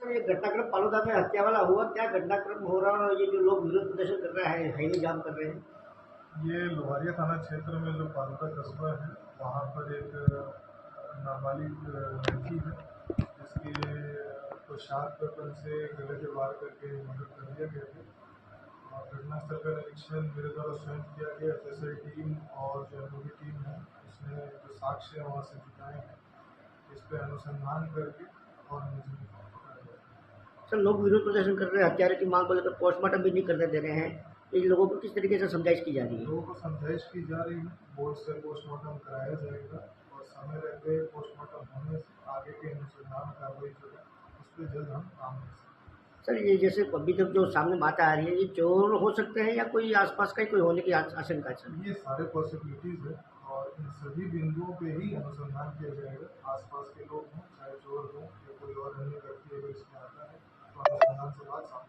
Sir, ये घटनाक्रम फालूदा में हत्या वाला हुआ, क्या घटनाक्रम हो रहा है और ये जो लोग विरोध प्रदर्शन कर रहे हैं, हाईवे जाम कर रहे हैं? ये लोहारिया थाना क्षेत्र में जो फालूदा कस्बा है, वहाँ पर एक नाबालिग लड़की है जिसकी को शार्प वेपन से गले पे वार करके मर्डर कर दिया गया था। और घटनास्थल का निरीक्षण मेरे द्वारा स्वयं किया गया। एफएसएल टीम और जो एमओबी टीम है उसने जो साक्ष्य वहाँ से जुटाए हैं, इस पर अनुसंधान करके और मुझे पकड़ा गया। सर, लोग विरोध प्रदर्शन कर रहे हैं, हत्यारे की मांग को लेकर पोस्टमार्टम भी नहीं करने दे रहे हैं। इन लोगों को किस तरीके से समझाइश की जा रही है? लोगों को समझाइश की जा रही है, बोर्ड से पोस्टमार्टम कराया जाएगा और समय रहते पोस्टमार्टम होने से आगे के अनुसंधान कार्रवाई जो है उस पर जल्द हम काम कर सकते हैं। सर, ये जैसे अभी तक जो सामने बात आ रही है, ये चोर हो सकते हैं या कोई आसपास का ही कोई होने की आशंका है सर? ये सारे पॉसिबिलिटीज़ है और इन सभी बिंदुओं पे ही अनुसंधान किया जाएगा। आसपास के लोग हों, चाहे चोर हों या कोई और अन्य व्यक्ति अगर इसमें आता है तो अनुसंधान से बात सामने